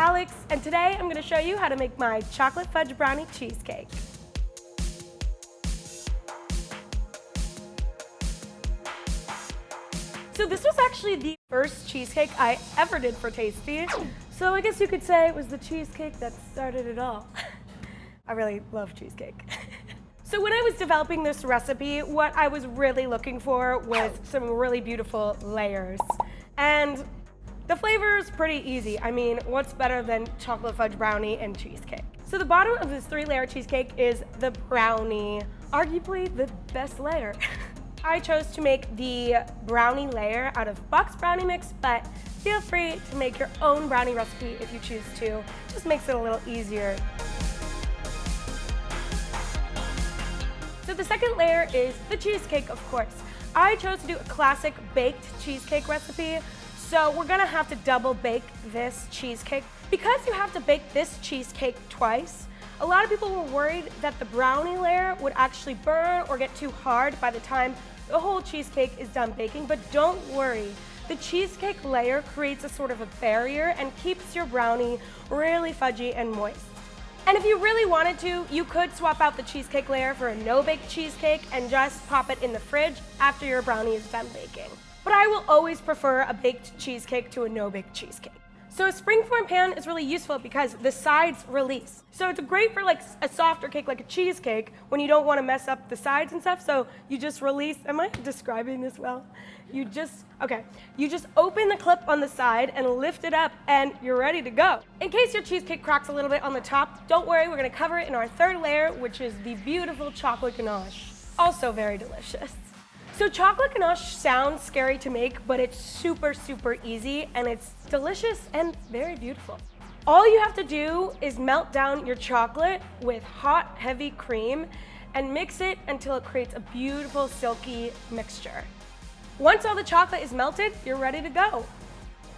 Alex, and today I'm going to show you how to make my chocolate fudge brownie cheesecake. So this was actually the first cheesecake I ever did for Tasty, so I guess you could say it was the cheesecake that started it all. I really love cheesecake. So when I was developing this recipe, what I was really looking for was some really beautiful layers. And the flavor is pretty easy. I mean, what's better than chocolate fudge brownie and cheesecake? So the bottom of this 3-layer cheesecake is the brownie, arguably the best layer. I chose to make the brownie layer out of boxed brownie mix, but feel free to make your own brownie recipe if you choose to. Just makes it a little easier. So the second layer is the cheesecake, of course. I chose to do a classic baked cheesecake recipe, so we're gonna have to double bake this cheesecake. Because you have to bake this cheesecake twice, a lot of people were worried that the brownie layer would actually burn or get too hard by the time the whole cheesecake is done baking, but don't worry. The cheesecake layer creates a sort of a barrier and keeps your brownie really fudgy and moist. And if you really wanted to, you could swap out the cheesecake layer for a no-bake cheesecake and just pop it in the fridge after your brownie is done baking. But I will always prefer a baked cheesecake to a no-bake cheesecake. So a springform pan is really useful because the sides release. So it's great for like a softer cake like a cheesecake when you don't want to mess up the sides and stuff. So you just release, am I describing this well? You just open the clip on the side and lift it up and you're ready to go. In case your cheesecake cracks a little bit on the top, don't worry, we're gonna cover it in our third layer, which is the beautiful chocolate ganache. Also very delicious. So chocolate ganache sounds scary to make, but it's super, super easy and it's delicious and very beautiful. All you have to do is melt down your chocolate with hot, heavy cream and mix it until it creates a beautiful, silky mixture. Once all the chocolate is melted, you're ready to go.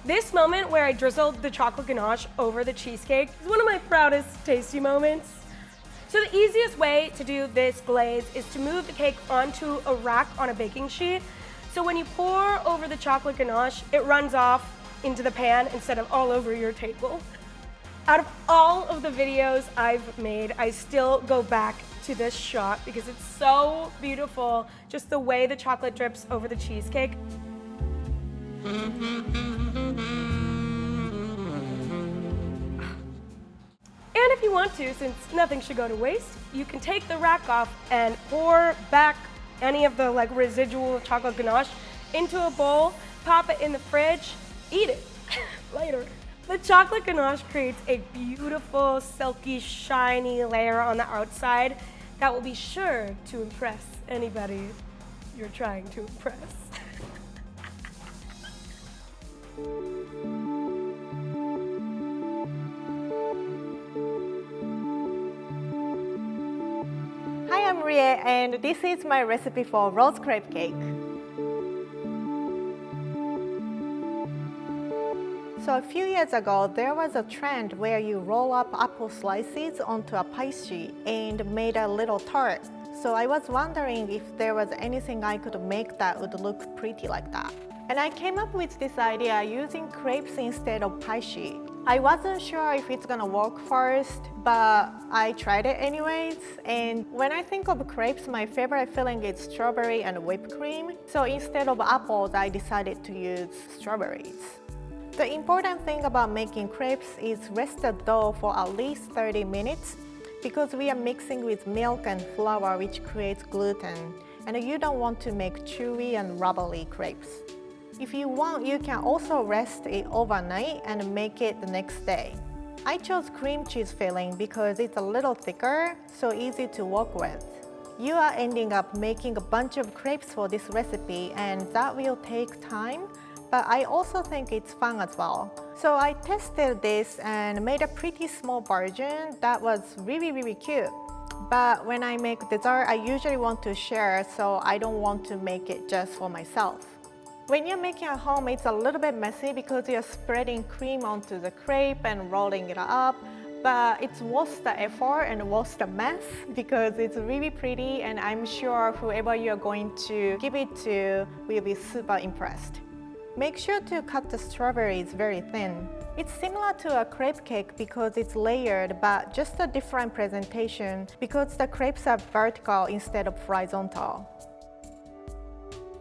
This moment where I drizzled the chocolate ganache over the cheesecake is one of my proudest Tasty moments. So the easiest way to do this glaze is to move the cake onto a rack on a baking sheet. So when you pour over the chocolate ganache, it runs off into the pan instead of all over your table. Out of all of the videos I've made, I still go back to this shot because it's so beautiful, just the way the chocolate drips over the cheesecake. And if you want to, since nothing should go to waste, you can take the rack off and pour back any of the residual chocolate ganache into a bowl, pop it in the fridge, eat it later. The chocolate ganache creates a beautiful, silky, shiny layer on the outside that will be sure to impress anybody you're trying to impress. Hi, I'm Rie, and this is my recipe for rose crepe cake. So a few years ago, there was a trend where you roll up apple slices onto a pie sheet and made a little tart. So I was wondering if there was anything I could make that would look pretty like that. And I came up with this idea using crepes instead of pie sheet. I wasn't sure if it's gonna work first, but I tried it anyways. And when I think of crepes, my favorite filling is strawberry and whipped cream. So instead of apples, I decided to use strawberries. The important thing about making crepes is rest the dough for at least 30 minutes because we are mixing with milk and flour, which creates gluten. And you don't want to make chewy and rubbly crepes. If you want, you can also rest it overnight and make it the next day. I chose cream cheese filling because it's a little thicker, so easy to work with. You are ending up making a bunch of crepes for this recipe, and that will take time, but I also think it's fun as well. So I tested this and made a pretty small version that was really cute. But when I make dessert, I usually want to share, so I don't want to make it just for myself. When you're making at home, it's a little bit messy because you're spreading cream onto the crepe and rolling it up, but it's worth the effort and worth the mess because it's really pretty, and I'm sure whoever you're going to give it to will be super impressed. Make sure to cut the strawberries very thin. It's similar to a crepe cake because it's layered, but just a different presentation because the crepes are vertical instead of horizontal.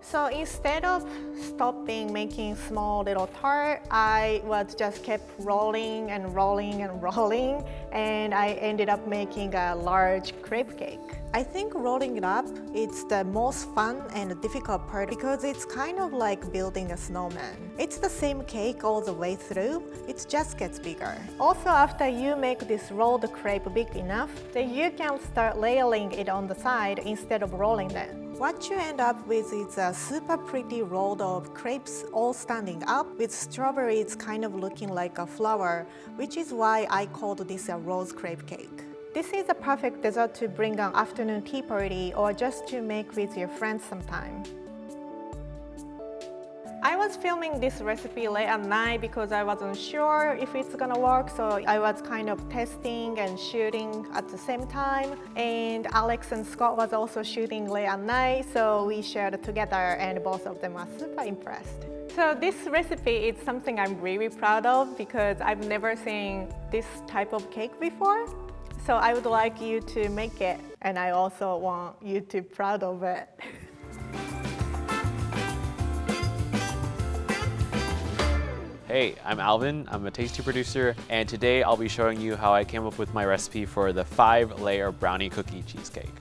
So instead of stopping making small little tart, I was just kept rolling and rolling and rolling, and I ended up making a large crepe cake. I think rolling it up, it's the most fun and difficult part because it's kind of like building a snowman. It's the same cake all the way through, it just gets bigger. Also, after you make this rolled crepe big enough, then you can start layering it on the side instead of rolling them. What you end up with is a super pretty roll of crepes all standing up with strawberries kind of looking like a flower, which is why I called this a rose crepe cake. This is a perfect dessert to bring an afternoon tea party or just to make with your friends sometime. I was filming this recipe late at night because I wasn't sure if it's gonna work, so I was kind of testing and shooting at the same time. And Alex and Scott was also shooting late at night, so we shared together and both of them were super impressed. So this recipe is something I'm really proud of because I've never seen this type of cake before. So I would like you to make it, and I also want you to be proud of it. Hey, I'm Alvin, I'm a tasty producer, and today I'll be showing you how I came up with my recipe for the 5-layer brownie cookie cheesecake.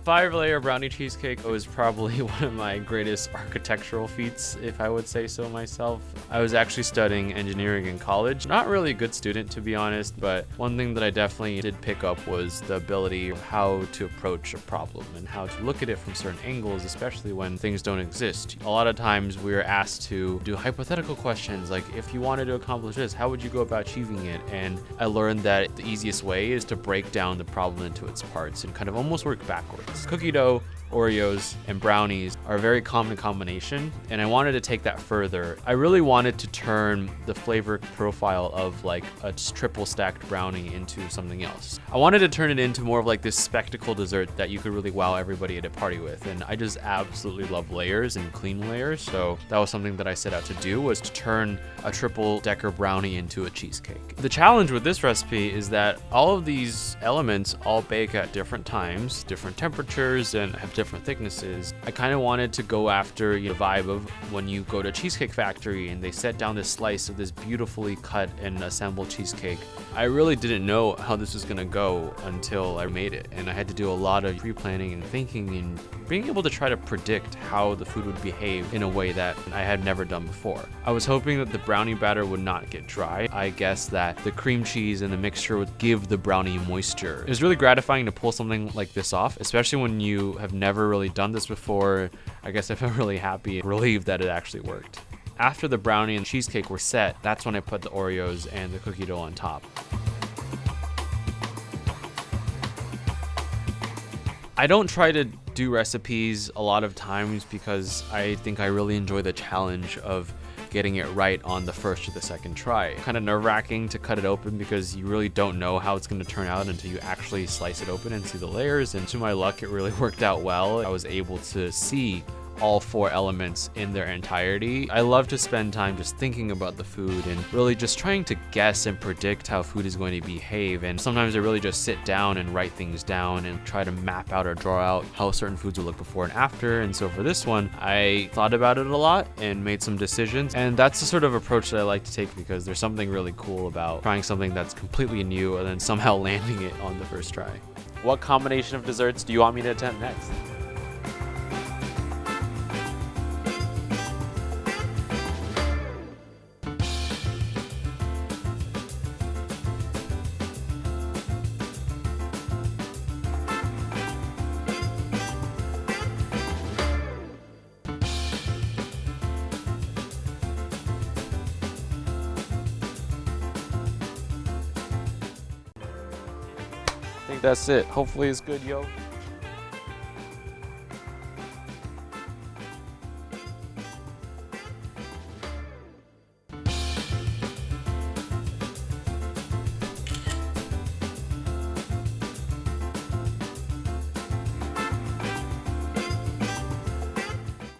5-layer brownie cheesecake was probably one of my greatest architectural feats, if I would say so myself. I was actually studying engineering in college. Not really a good student, to be honest, but one thing that I definitely did pick up was the ability of how to approach a problem and how to look at it from certain angles, especially when things don't exist. A lot of times we are asked to do hypothetical questions like, if you wanted to accomplish this, how would you go about achieving it? And I learned that the easiest way is to break down the problem into its parts and kind of almost work backwards. Cookie dough, Oreos, and brownies are a very common combination, and I wanted to take that further. I really wanted to turn the flavor profile of like a triple stacked brownie into something else. I wanted to turn it into more of like this spectacle dessert that you could really wow everybody at a party with, and I just absolutely love layers and clean layers, so that was something that I set out to do, was to turn a triple decker brownie into a cheesecake. The challenge with this recipe is that all of these elements all bake at different times, different temperatures, and have different thicknesses. I kind of wanted to go after the vibe of when you go to a Cheesecake Factory and they set down this slice of this beautifully cut and assembled cheesecake. I really didn't know how this was gonna go until I made it, and I had to do a lot of pre-planning and thinking and being able to try to predict how the food would behave in a way that I had never done before. I was hoping that the brownie batter would not get dry. I guess that the cream cheese and the mixture would give the brownie moisture. It was really gratifying to pull something like this off, especially when you have never really done this before. I guess I felt really happy and relieved that it actually worked. After the brownie and cheesecake were set, that's when I put the Oreos and the cookie dough on top. I don't try to do recipes a lot of times because I think I really enjoy the challenge of getting it right on the first or the second try. Kind of nerve-wracking to cut it open because you really don't know how it's going to turn out until you actually slice it open and see the layers, and to my luck it really worked out well. I was able to see all 4 elements in their entirety. I love to spend time just thinking about the food and really just trying to guess and predict how food is going to behave, and sometimes I really just sit down and write things down and try to map out or draw out how certain foods will look before and after. And so for this one, I thought about it a lot and made some decisions, and that's the sort of approach that I like to take because there's something really cool about trying something that's completely new and then somehow landing it on the first try. What combination of desserts do you want me to attempt next? I think that's it. Hopefully it's good, yo.